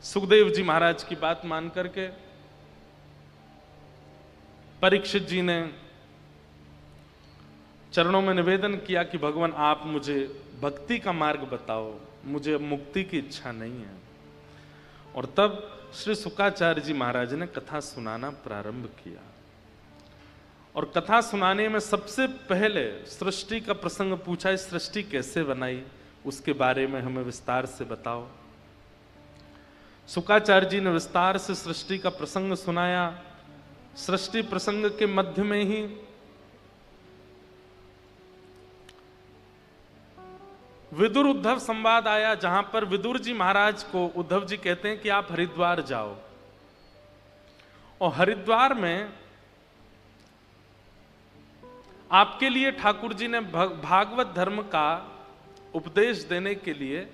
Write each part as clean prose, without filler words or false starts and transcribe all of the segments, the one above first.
सुखदेव जी महाराज की बात मान करके परीक्षित जी ने चरणों में निवेदन किया कि भगवान आप मुझे भक्ति का मार्ग बताओ, मुझे मुक्ति की इच्छा नहीं है। और तब श्री शुकाचार्य जी महाराज ने कथा सुनाना प्रारंभ किया। और कथा सुनाने में सबसे पहले सृष्टि का प्रसंग पूछा, इस सृष्टि कैसे बनाई, उसके बारे में हमें विस्तार से बताओ। शुकाचार्य जी ने विस्तार से सृष्टि का प्रसंग सुनाया। सृष्टि प्रसंग के मध्य में ही विदुर उद्धव संवाद आया, जहां पर विदुर जी महाराज को उद्धव जी कहते हैं कि आप हरिद्वार जाओ। और हरिद्वार में आपके लिए ठाकुर जी ने भागवत धर्म का उपदेश देने के लिए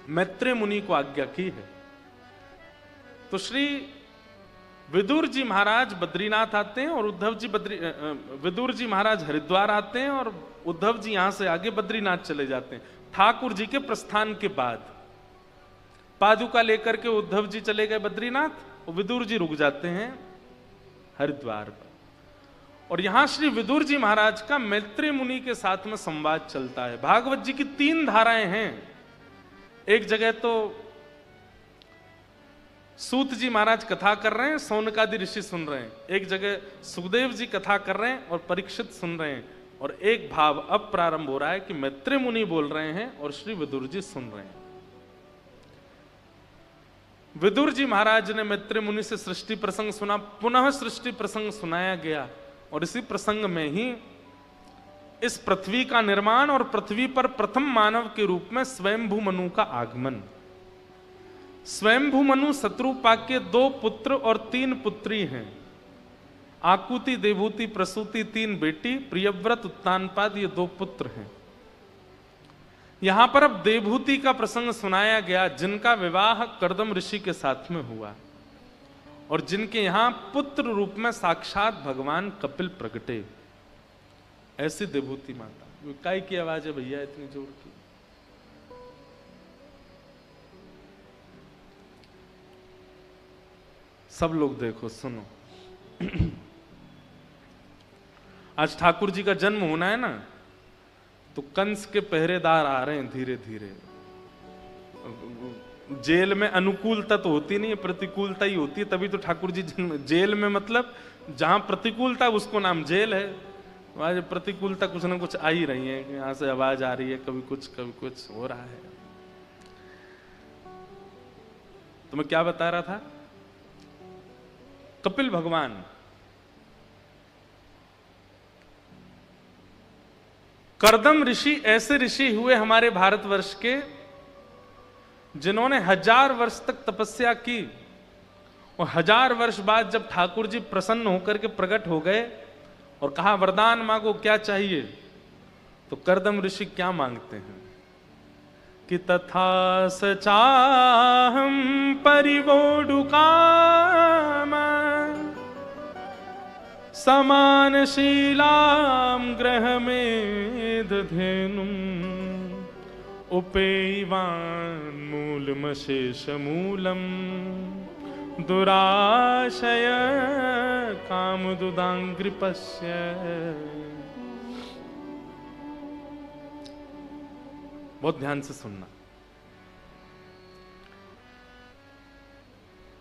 मैत्रेय मुनि को आज्ञा की है। तो श्री विदुर जी महाराज बद्रीनाथ आते हैं और विदुर जी महाराज हरिद्वार आते हैं और उद्धव जी यहां से आगे बद्रीनाथ चले जाते हैं। ठाकुर जी के प्रस्थान के बाद पादुका लेकर के उद्धव जी चले गए बद्रीनाथ और विदुर जी रुक जाते हैं हरिद्वार पर। और यहां श्री विदुर जी महाराज का मैत्रेय मुनि के साथ में संवाद चलता है। भागवत जी की 3 धाराएं हैं। एक जगह तो सूत जी महाराज कथा कर रहे हैं, सौनकादि ऋषि सुन रहे हैं। एक जगह सुखदेव जी कथा कर रहे हैं और परीक्षित सुन रहे हैं। और एक भाव अब प्रारंभ हो रहा है कि मैत्रेय मुनि बोल रहे हैं और श्री विदुर जी सुन रहे हैं। विदुर जी महाराज ने मैत्रेय मुनि से सृष्टि प्रसंग सुना, पुनः सृष्टि प्रसंग सुनाया गया। और इसी प्रसंग में ही इस पृथ्वी का निर्माण और पृथ्वी पर प्रथम मानव के रूप में स्वयंभू मनु का आगमन। स्वयंभू मनु शत्रुपा के 2 पुत्र और 3 पुत्री हैं। आकुति, देवहूति, प्रसूति 3 बेटी, प्रियव्रत, उत्तानपाद ये 2 पुत्र हैं। यहां पर अब देवहूति का प्रसंग सुनाया गया, जिनका विवाह कर्दम ऋषि के साथ में हुआ और जिनके यहां पुत्र रूप में साक्षात भगवान कपिल प्रगटे। ऐसी देवहूति माता। काय की आवाज है भैया इतनी जोर की? सब लोग देखो सुनो। आज ठाकुर जी का जन्म होना है ना, तो कंस के पहरेदार आ रहे हैं धीरे धीरे। जेल में अनुकूलता तो होती नहीं है, प्रतिकूलता ही होती है, तभी तो ठाकुर जी जन्म। जेल में मतलब जहां प्रतिकूलता उसको नाम जेल है। आज प्रतिकूलता कुछ ना कुछ आ ही रही है, यहां से आवाज आ रही है, कभी कुछ हो रहा है। तो मैं क्या बता रहा था? कपिल भगवान कर्दम ऋषि ऐसे ऋषि हुए हमारे भारतवर्ष के, जिन्होंने 1000 वर्ष तक तपस्या की। और 1000 वर्ष बाद जब ठाकुर जी प्रसन्न होकर के प्रकट हो गए और कहा वरदान मांगो क्या चाहिए, तो कर्दम ऋषि क्या मांगते हैं कि तथा सचाहम परिवोडुकाम समानशीलां ग्रहमेधधेनुं उपेयवान्मूलमशेषमूलं दुराशय कामदुदांग्रिपस्य। बहुत ध्यान से सुनना।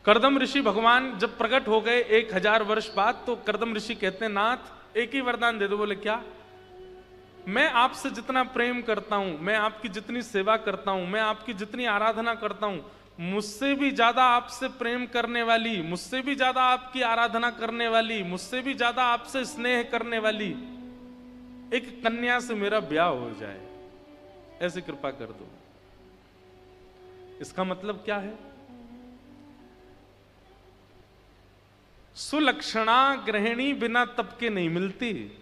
कर्दम ऋषि भगवान जब प्रकट हो गए 1000 वर्ष बाद, तो कर्दम ऋषि कहते हैं नाथ एक ही वरदान दे दो। बोले क्या? मैं आपसे जितना प्रेम करता हूं, मैं आपकी जितनी सेवा करता हूं, मैं आपकी जितनी आराधना करता हूं, मुझसे भी ज्यादा आपसे प्रेम करने वाली, मुझसे भी ज्यादा आपकी आराधना करने वाली, मुझसे भी ज्यादा आपसे स्नेह करने वाली एक कन्या से मेरा ब्याह हो जाए, ऐसी कृपा कर दो। इसका मतलब क्या है? सुलक्षणा गृहिणी बिना तप के नहीं मिलती।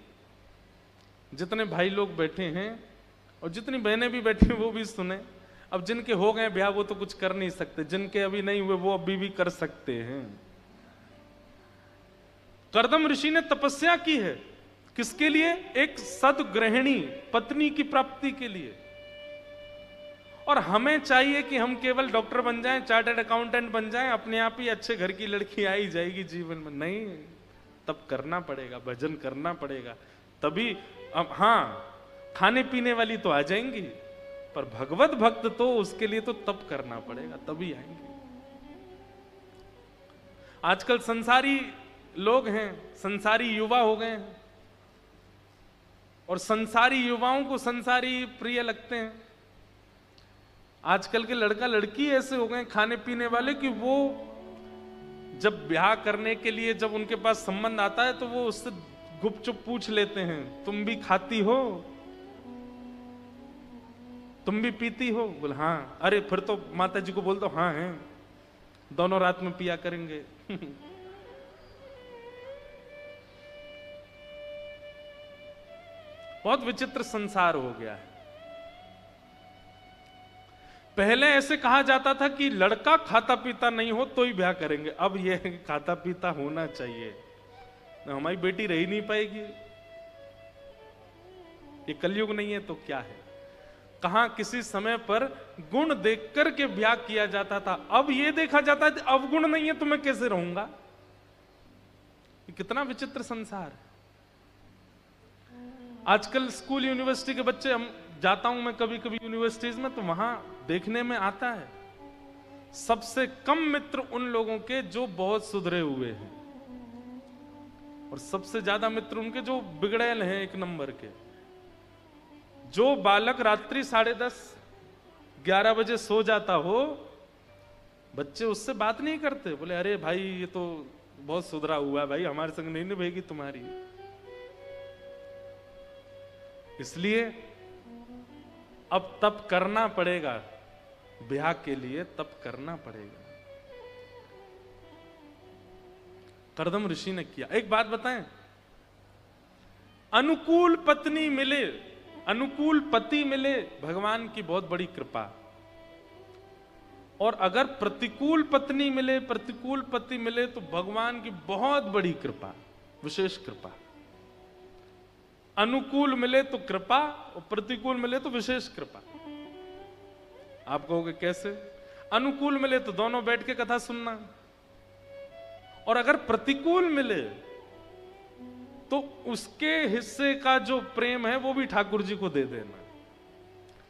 जितने भाई लोग बैठे हैं और जितनी बहनें भी बैठी हैं वो भी सुने। अब जिनके हो गए ब्याह वो तो कुछ कर नहीं सकते, जिनके अभी नहीं हुए वो अभी भी कर सकते हैं। कर्दम ऋषि ने तपस्या की है, किसके लिए? एक सदगृहिणी पत्नी की प्राप्ति के लिए। और हमें चाहिए कि हम केवल डॉक्टर बन जाएं, चार्टर्ड अकाउंटेंट बन जाएं, अपने आप ही अच्छे घर की लड़की आ ही जाएगी जीवन में। नहीं, तब करना पड़ेगा, भजन करना पड़ेगा, तभी। अब हाँ, खाने पीने वाली तो आ जाएंगी, पर भगवत भक्त तो उसके लिए तो तब करना पड़ेगा, तभी आएंगे। आजकल संसारी लोग हैं, संसारी युवा हो गए हैं, और संसारी युवाओं को संसारी प्रिय लगते हैं। आजकल के लड़का लड़की ऐसे हो गए खाने पीने वाले कि वो जब ब्याह करने के लिए जब उनके पास संबंध आता है तो वो उससे गुपचुप पूछ लेते हैं, तुम भी खाती हो, तुम भी पीती हो? बोले हाँ। अरे फिर तो माता जी को बोल दो हाँ है, दोनों रात में पिया करेंगे। बहुत विचित्र संसार हो गया है। पहले ऐसे कहा जाता था कि लड़का खाता पीता नहीं हो तो ही ब्याह करेंगे, अब यह खाता पीता होना चाहिए, हमारी बेटी रह ही नहीं पाएगी। ये कलयुग नहीं है तो क्या है? कहां किसी समय पर गुण देख कर के ब्याह किया जाता था, अब यह देखा जाता है अवगुण नहीं है तो मैं कैसे रहूंगा? ये कितना विचित्र संसार है। आजकल स्कूल यूनिवर्सिटी के बच्चे, हम जाता हूं मैं कभी कभी यूनिवर्सिटीज में, तो वहां देखने में आता है सबसे कम मित्र उन लोगों के जो बहुत सुधरे हुए हैं, और सबसे ज्यादा मित्र उनके जो बिगड़ैल हैं, एक नंबर के। जो बालक रात्रि 10:30 11 बजे सो जाता हो, बच्चे उससे बात नहीं करते, बोले अरे भाई ये तो बहुत सुधरा हुआ है भाई, हमारे संग नहीं निभेगी तुम्हारी। इसलिए अब तप करना पड़ेगा, ब्याह के लिए तप करना पड़ेगा। करदम ऋषि ने किया। एक बात बताएं, अनुकूल पत्नी मिले, अनुकूल पति मिले, भगवान की बहुत बड़ी कृपा। और अगर प्रतिकूल पत्नी मिले, प्रतिकूल पति मिले, तो भगवान की बहुत बड़ी कृपा, विशेष कृपा। अनुकूल मिले तो कृपा, और प्रतिकूल मिले तो विशेष कृपा। आप कहोगे कैसे? अनुकूल मिले तो दोनों बैठ के कथा सुनना, और अगर प्रतिकूल मिले तो उसके हिस्से का जो प्रेम है वो भी ठाकुर जी को दे देना।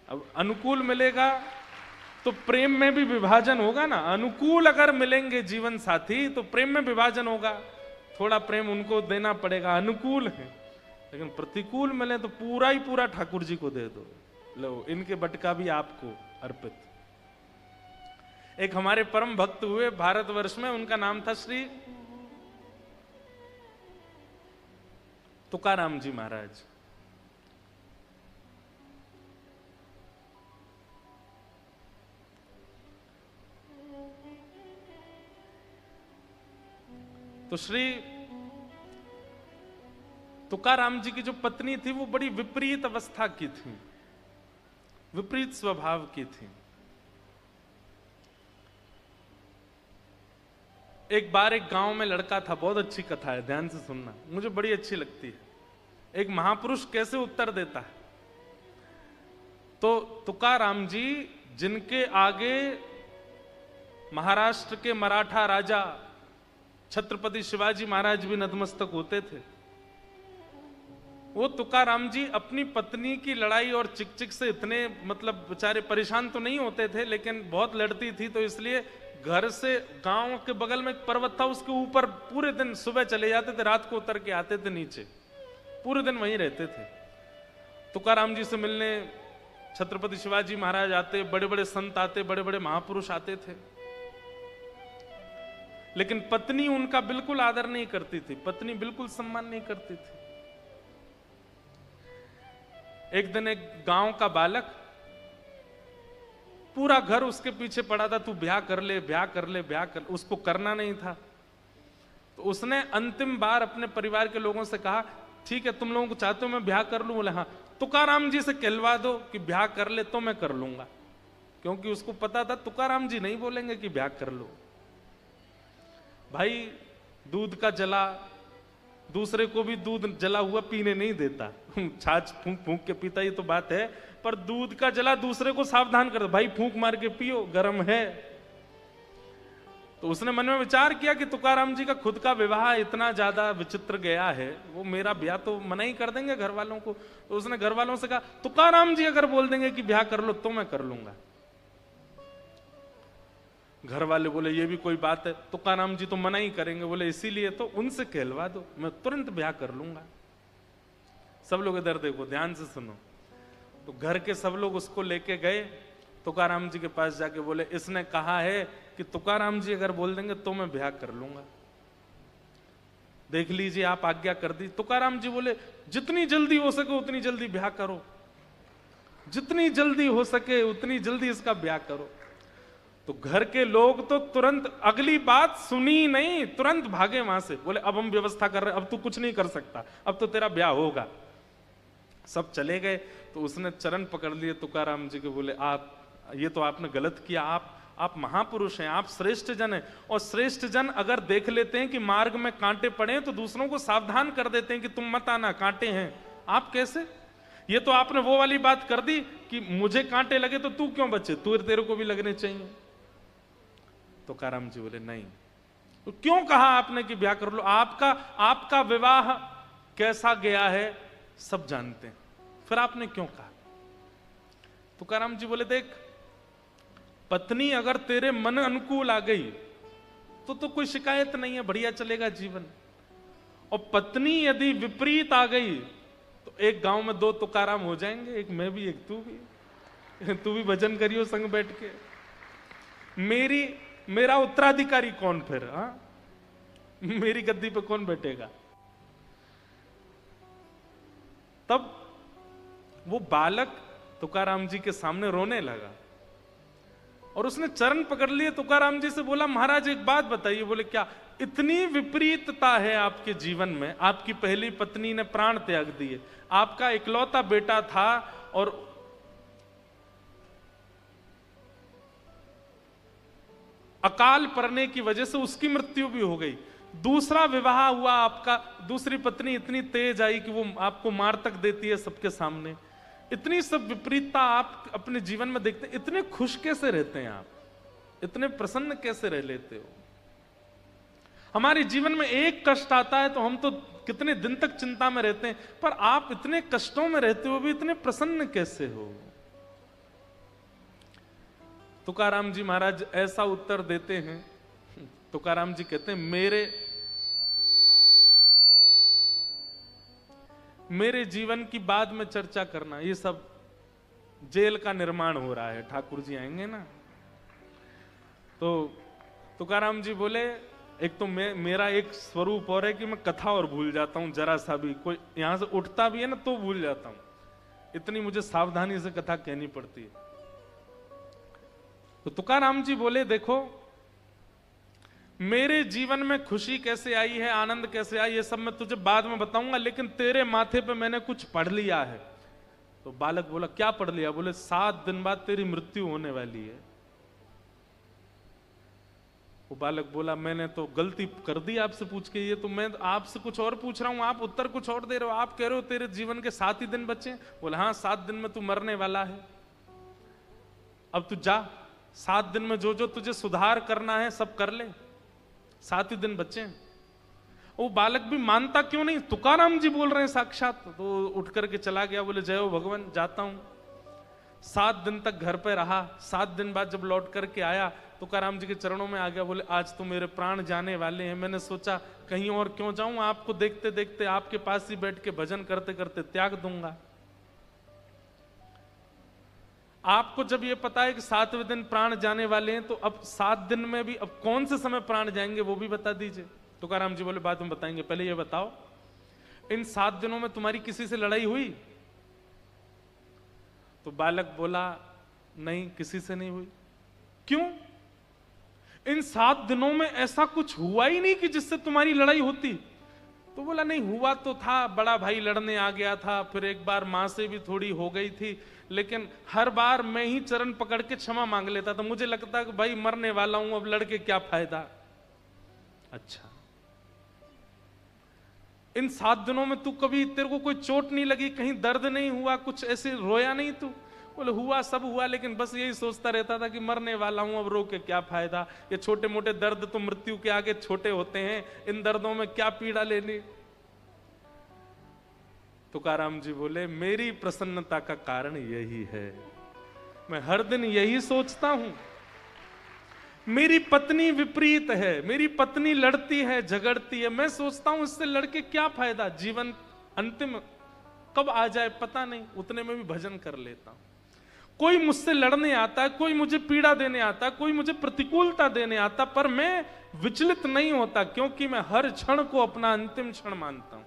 अब अनुकूल मिलेगा तो प्रेम में भी विभाजन होगा ना। अनुकूल अगर मिलेंगे जीवन साथी तो प्रेम में विभाजन होगा, थोड़ा प्रेम उनको देना पड़ेगा, अनुकूल है। लेकिन प्रतिकूल मिले तो पूरा ही पूरा ठाकुर जी को दे दो, लो इनके बटका भी आपको अर्पित। एक हमारे परम भक्त हुए भारतवर्ष में, उनका नाम था श्री तुकाराम जी महाराज। तो श्री तुकाराम जी की जो पत्नी थी वो बड़ी विपरीत अवस्था की थी, विपरीत स्वभाव की थी। एक बार एक गांव में लड़का था, बहुत अच्छी कथा है, ध्यान से सुनना, मुझे बड़ी अच्छी लगती है। एक महापुरुष कैसे उत्तर देता है। तो तुकाराम जी, जिनके आगे महाराष्ट्र के मराठा राजा छत्रपति शिवाजी महाराज भी नतमस्तक होते थे, वो तुकाराम जी अपनी पत्नी की लड़ाई और चिक-चिक से इतने मतलब बेचारे परेशान तो नहीं होते थे, लेकिन बहुत लड़ती थी, तो इसलिए घर से गांव के बगल में एक पर्वत था, उसके ऊपर पूरे दिन सुबह चले जाते थे, रात को उतर के आते थे नीचे, पूरे दिन वहीं रहते थे। तुकाराम जी से मिलने छत्रपति शिवाजी महाराज आते, बड़े बड़े संत आते, बड़े बड़े महापुरुष आते थे, लेकिन पत्नी उनका बिल्कुल आदर नहीं करती थी, पत्नी बिल्कुल सम्मान नहीं करती थी। एक दिन एक गांव का बालक, पूरा घर उसके पीछे पड़ा था, तू ब्याह कर ले, ब्याह कर ले, ब्याह कर, उसको करना नहीं था। तो उसने अंतिम बार अपने परिवार के लोगों से कहा, ठीक है तुम लोगों को चाहते हो मैं ब्याह कर लूं? बोले हाँ। तुकाराम जी से कहलवा दो कि ब्याह कर ले तो मैं कर लूंगा, क्योंकि उसको पता था तुकाराम जी नहीं बोलेंगे कि ब्याह कर लो। भाई दूध का जला दूसरे को भी दूध जला हुआ पीने नहीं देता, छाछ फूंक फूंक के पीता, ये तो बात है, पर दूध का जला दूसरे को सावधान कर दो, भाई फूंक मार के पियो, गर्म है। तो उसने मन में विचार किया कि तुकाराम जी का खुद का विवाह इतना ज्यादा विचित्र गया है, वो मेरा ब्याह तो मना ही कर देंगे घर वालों को। तो उसने घर वालों से कहा, तुकाराम जी अगर बोल देंगे कि ब्याह कर लो तो मैं कर लूंगा। घर वाले बोले ये भी कोई बात है, तुकाराम जी तो मना ही करेंगे। बोले इसीलिए तो उनसे कहलवा दो, मैं तुरंत ब्याह कर लूंगा। सब लोग इधर देखो, ध्यान से सुनो। तो घर के सब लोग उसको लेके गए तुकाराम जी के पास, जाके बोले इसने कहा है कि तुकाराम जी अगर बोल देंगे तो मैं ब्याह कर लूंगा, देख लीजिए आप आज्ञा कर दी। तुकाराम जी बोले जितनी जल्दी हो सके उतनी जल्दी ब्याह करो, जितनी जल्दी हो सके उतनी जल्दी इसका ब्याह करो। तो घर के लोग तो तुरंत, अगली बात सुनी नहीं, तुरंत भागे वहां से। बोले अब हम व्यवस्था कर रहे हैं, अब तू कुछ नहीं कर सकता, अब तो तेरा ब्याह होगा। सब चले गए। तो उसने चरण पकड़ लिए तुकाराम जी के, बोले आप ये तो आपने गलत किया, आप महापुरुष हैं, आप श्रेष्ठ जन हैं, और श्रेष्ठ जन अगर देख लेते हैं कि मार्ग में कांटे पड़े तो दूसरों को सावधान कर देते हैं कि तुम मत आना, कांटे हैं। आप कैसे, ये तो आपने वो वाली बात कर दी कि मुझे कांटे लगे तो तू क्यों बचे, तेरे को भी लगने चाहिए। तुकाराम जी बोले नहीं। तो क्यों कहा आपने कि ब्याह कर लो, आपका विवाह कैसा गया है सब जानते हैं, फिर आपने क्यों कहा। तुकाराम जी बोले देख, पत्नी अगर तेरे मन अनुकूल आ गई तो कोई शिकायत नहीं है, बढ़िया चलेगा जीवन। और पत्नी यदि विपरीत आ गई तो एक गांव में 2 तुकाराम हो जाएंगे, एक मैं भी एक तू भी। तू भी भजन करियो संग बैठ के, मेरा उत्तराधिकारी कौन फिर, हाँ मेरी गद्दी पे कौन बैठेगा। तब वो बालक तुकाराम जी के सामने रोने लगा और उसने चरण पकड़ लिए, तुकाराम जी से बोला महाराज एक बात बताइए। बोले क्या, इतनी विपरीतता है आपके जीवन में, आपकी पहली पत्नी ने प्राण त्याग दिए, आपका इकलौता बेटा था और अकाल पड़ने की वजह से उसकी मृत्यु भी हो गई, दूसरा विवाह हुआ आपका, दूसरी पत्नी इतनी तेज आई कि वो आपको मार तक देती है सबके सामने, इतनी सब विपरीतता आप अपने जीवन में देखते हैं, इतने खुश कैसे रहते हैं आप, इतने प्रसन्न कैसे रह लेते हो। हमारे जीवन में एक कष्ट आता है तो हम तो कितने दिन तक चिंता में रहते हैं, पर आप इतने कष्टों में रहते हो भी इतने प्रसन्न कैसे हो। तुकाराम जी महाराज ऐसा उत्तर देते हैं। तुकाराम जी कहते हैं मेरे जीवन की बाद में चर्चा करना, ये सब जेल का निर्माण हो रहा है, ठाकुर जी आएंगे ना। तो तुकाराम जी बोले एक तो मेरा एक स्वरूप और है कि मैं कथा और भूल जाता हूं, जरा सा भी कोई यहां से उठता भी है ना तो भूल जाता हूं, इतनी मुझे सावधानी से कथा कहनी पड़ती है। तो तुकाराम जी बोले देखो, मेरे जीवन में खुशी कैसे आई है, आनंद कैसे आई, ये सब मैं तुझे बाद में बताऊंगा, लेकिन तेरे माथे पे मैंने कुछ पढ़ लिया है। तो बालक बोला क्या पढ़ लिया। बोले 7 दिन बाद तेरी मृत्यु होने वाली है। वो बालक बोला मैंने तो गलती कर दी आपसे पूछ के, ये तो मैं आपसे कुछ और पूछ रहा हूं, आप उत्तर कुछ और दे रहे हो, आप कह रहे हो तेरे जीवन के 7 ही दिन बचे। बोला हाँ 7 दिन में तू मरने वाला है, अब तू जा, 7 दिन में जो जो तुझे सुधार करना है सब कर ले, 7 ही दिन बचे। वो बालक भी मानता क्यों नहीं, तुकाराम जी बोल रहे हैं साक्षात। तो उठ करके चला गया, बोले जय हो भगवान जाता हूं। 7 दिन तक घर पे रहा, 7 दिन बाद जब लौट करके आया तुकाराम जी के चरणों में आ गया। बोले आज तो मेरे प्राण जाने वाले हैं, मैंने सोचा कहीं और क्यों जाऊं, आपको देखते देखते आपके पास ही बैठ के भजन करते करते त्याग दूंगा। आपको जब ये पता है कि 7वें दिन प्राण जाने वाले हैं, तो अब 7 दिन में भी अब कौन से समय प्राण जाएंगे वो भी बता दीजिए। तुकाराम जी बोले बाद में बताएंगे, पहले ये बताओ इन 7 दिनों में तुम्हारी किसी से लड़ाई हुई। तो बालक बोला नहीं किसी से नहीं हुई। क्यों, इन 7 दिनों में ऐसा कुछ हुआ ही नहीं कि जिससे तुम्हारी लड़ाई होती। तो बोला नहीं हुआ तो था, बड़ा भाई लड़ने आ गया था, फिर एक बार मां से भी थोड़ी हो गई थी, लेकिन हर बार मैं ही चरण पकड़ के क्षमा मांग लेता था, मुझे लगता कि भाई मरने वाला हूं, अब लड़के क्या फायदा। अच्छा इन 7 दिनों में तू कभी, तेरे को कोई चोट नहीं लगी, कहीं दर्द नहीं हुआ, कुछ ऐसे रोया नहीं तू? बोले हुआ, सब हुआ, लेकिन बस यही सोचता रहता था कि मरने वाला हूं, अब रो के क्या फायदा, ये छोटे मोटे दर्द तो मृत्यु के आगे छोटे होते हैं, इन दर्दों में क्या पीड़ा लेनी। तुकाराम जी बोले मेरी प्रसन्नता का कारण यही है, मैं हर दिन यही सोचता हूं। मेरी पत्नी विपरीत है, मेरी पत्नी लड़ती है, झगड़ती है, मैं सोचता हूं इससे लड़के क्या फायदा, जीवन अंतिम कब आ जाए पता नहीं, उतने में भी भजन कर लेता हूं। कोई मुझसे लड़ने आता है, कोई मुझे पीड़ा देने आता है, कोई मुझे प्रतिकूलता देने आता, पर मैं विचलित नहीं होता, क्योंकि मैं हर क्षण को अपना अंतिम क्षण मानता हूं।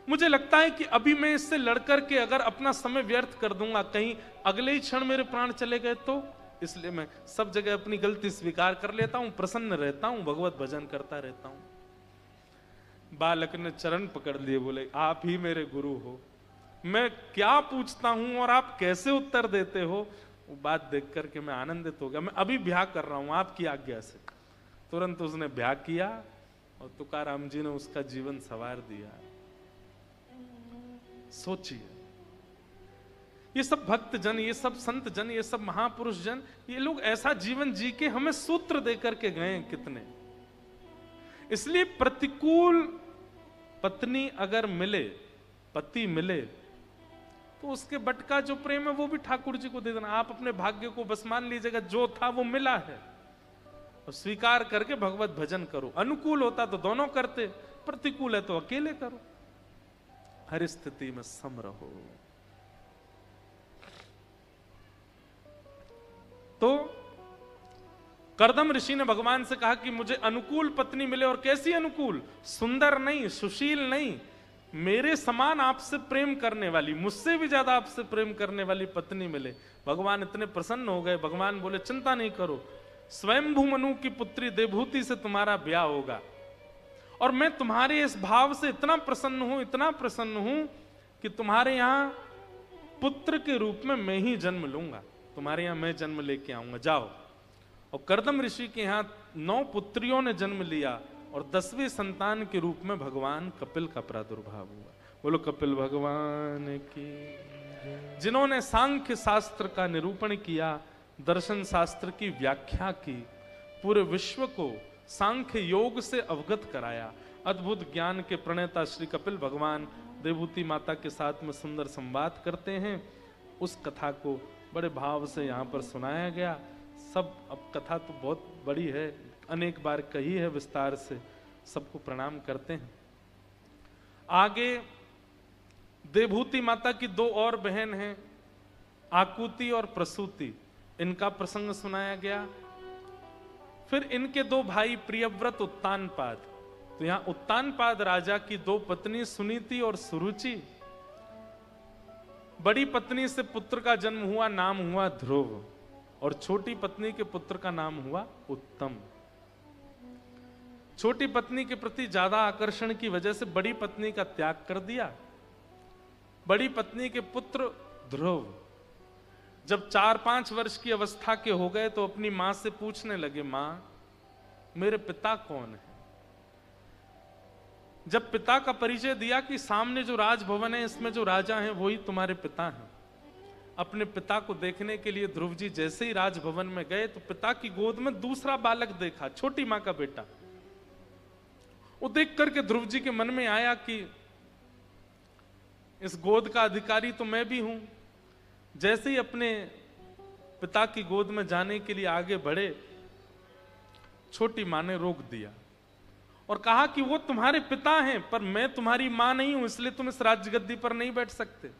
मुझे लगता है कि अभी मैं इससे लड़कर के अगर अपना समय व्यर्थ कर दूंगा, कहीं अगले ही क्षण मेरे प्राण चले गए तो, इसलिए मैं सब जगह अपनी गलती स्वीकार कर लेता हूं, प्रसन्न रहता हूं, भगवत भजन करता रहता हूं। बालक ने चरण पकड़ लिए, बोले आप ही मेरे गुरु हो, मैं क्या पूछता हूं और आप कैसे उत्तर देते हो। वो बात देख करके मैं आनंदित हो गया, मैं अभी ब्याह कर रहा हूं आपकी आज्ञा से। तुरंत उसने ब्याह किया और तुकाराम जी ने उसका जीवन संवार दिया। सोचिए, ये सब भक्त जन, ये सब संत जन, ये सब महापुरुष जन, ये लोग ऐसा जीवन जी के हमें सूत्र देकर के गए हैं कितने। इसलिए प्रतिकूल पत्नी अगर मिले, पति मिले, तो उसके बट का जो प्रेम है वो भी ठाकुर जी को दे देना। आप अपने भाग्य को बस मान लीजिएगा, जो था वो मिला है, और स्वीकार करके भगवत भजन करो। अनुकूल होता तो दोनों करते, प्रतिकूल है तो अकेले करो। हर स्थिति में सम रहो। तो कर्दम ऋषि ने भगवान से कहा कि मुझे अनुकूल पत्नी मिले, और कैसी अनुकूल, सुंदर नहीं, सुशील नहीं, मेरे समान आपसे प्रेम करने वाली, मुझसे भी ज्यादा आपसे प्रेम करने वाली पत्नी मिले। भगवान इतने प्रसन्न हो गए, भगवान बोले चिंता नहीं करो, स्वयंभू मनु की पुत्री देवहूति से तुम्हारा ब्याह होगा, और मैं तुम्हारे इस भाव से इतना प्रसन्न हूं, इतना प्रसन्न हूं कि तुम्हारे यहां पुत्र के रूप में मैं ही जन्म लूंगा, तुम्हारे यहां मैं जन्म लेके आऊंगा, जाओ। और कर्दम ऋषि के यहां 9 पुत्रियों ने जन्म लिया, और 10वें संतान के रूप में भगवान कपिल का प्रादुर्भाव हुआ। बोलो कपिल भगवान की। जिन्होंने सांख्य शास्त्र का निरूपण किया, दर्शन शास्त्र की व्याख्या की, पूरे विश्व को सांख्य योग से अवगत कराया, अद्भुत ज्ञान के प्रणेता श्री कपिल भगवान देवहूति माता के साथ में सुंदर संवाद करते हैं। उस कथा को बड़े भाव से यहाँ पर सुनाया गया। सब, अब कथा तो बहुत बड़ी है, अनेक बार कही है विस्तार से, सबको प्रणाम करते हैं। आगे देवहूति माता की 2 और बहन हैं, आकुति और प्रसूति, इनका प्रसंग सुनाया गया। फिर इनके 2 भाई प्रियव्रत, उत्तानपाद। तो यहां उत्तानपाद राजा की 2 पत्नी सुनीति और सुरुचि। बड़ी पत्नी से पुत्र का जन्म हुआ, नाम हुआ ध्रुव, और छोटी पत्नी के पुत्र का नाम हुआ उत्तम। छोटी पत्नी के प्रति ज्यादा आकर्षण की वजह से बड़ी पत्नी का त्याग कर दिया। बड़ी पत्नी के पुत्र ध्रुव जब 4-5 वर्ष की अवस्था के हो गए तो अपनी मां से पूछने लगे, मां मेरे पिता कौन है। जब पिता का परिचय दिया कि सामने जो राजभवन है इसमें जो राजा हैं वही तुम्हारे पिता हैं, अपने पिता को देखने के लिए ध्रुव जी जैसे ही राजभवन में गए तो पिता की गोद में दूसरा बालक देखा, छोटी मां का बेटा। वो देख करके ध्रुव जी के मन में आया कि इस गोद का अधिकारी तो मैं भी हूं। जैसे ही अपने पिता की गोद में जाने के लिए आगे बढ़े, छोटी मां ने रोक दिया और कहा कि वो तुम्हारे पिता हैं, पर मैं तुम्हारी मां नहीं हूं, इसलिए तुम इस राज्य गद्दी पर नहीं बैठ सकते।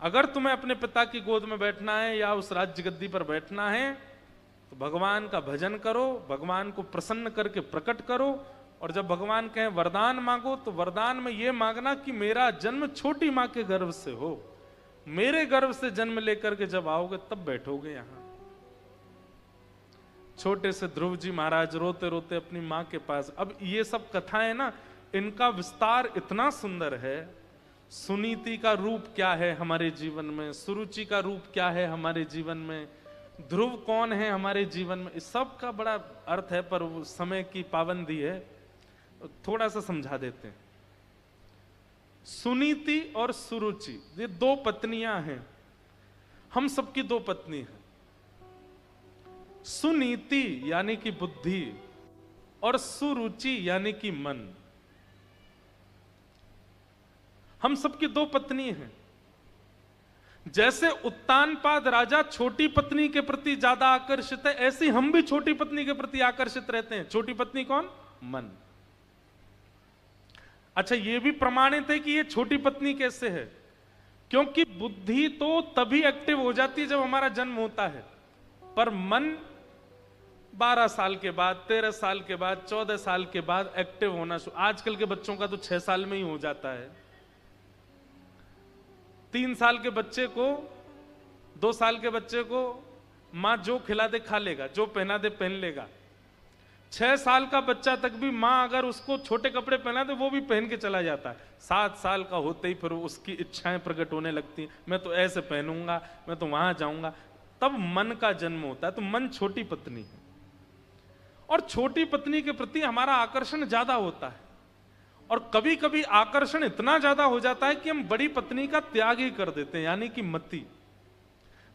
अगर तुम्हें अपने पिता की गोद में बैठना है या उस राज्य गद्दी पर बैठना है तो भगवान का भजन करो, भगवान को प्रसन्न करके प्रकट करो, और जब भगवान कहें वरदान मांगो तो वरदान में यह मांगना कि मेरा जन्म छोटी मां के गर्भ से हो, मेरे गर्भ से जन्म लेकर के जब आओगे तब बैठोगे यहां। छोटे से ध्रुव जी महाराज रोते रोते अपनी मां के पास। अब ये सब कथाएं ना, इनका विस्तार इतना सुंदर है। सुनीति का रूप क्या है हमारे जीवन में, सुरुचि का रूप क्या है हमारे जीवन में, ध्रुव कौन है हमारे जीवन में, इस सब का बड़ा अर्थ है, पर वो समय की पाबंदी है, थोड़ा सा समझा देते हैं। सुनीति और सुरुचि, ये दो पत्नियां हैं, हम सबकी दो पत्नी हैं। सुनीति यानी कि बुद्धि और सुरुचि यानी कि मन, हम सबकी दो पत्नी हैं। जैसे उत्तानपाद राजा छोटी पत्नी के प्रति ज्यादा आकर्षित है, ऐसे हम भी छोटी पत्नी के प्रति आकर्षित रहते हैं। छोटी पत्नी कौन? मन। अच्छा, यह भी प्रमाणित है कि यह छोटी पत्नी कैसे है, क्योंकि बुद्धि तो तभी एक्टिव हो जाती है जब हमारा जन्म होता है, पर मन 12 साल के बाद, 13 साल के बाद, 14 साल के बाद एक्टिव होना शुरू। आजकल के बच्चों का तो 6 साल में ही हो जाता है। 3 साल के बच्चे को, 2 साल के बच्चे को मां जो खिला दे खा लेगा, जो पहना दे पहन लेगा। 6 साल का बच्चा तक भी मां अगर उसको छोटे कपड़े पहना दे वो भी पहन के चला जाता है। 7 साल का होते ही फिर उसकी इच्छाएं प्रकट होने लगती हैं, मैं तो ऐसे पहनूंगा, मैं तो वहां जाऊंगा। तब मन का जन्म होता है। तो मन छोटी पत्नी है, और छोटी पत्नी के प्रति हमारा आकर्षण ज्यादा होता है, और कभी कभी आकर्षण इतना ज्यादा हो जाता है कि हम बड़ी पत्नी का त्याग ही कर देते हैं, यानी कि मति।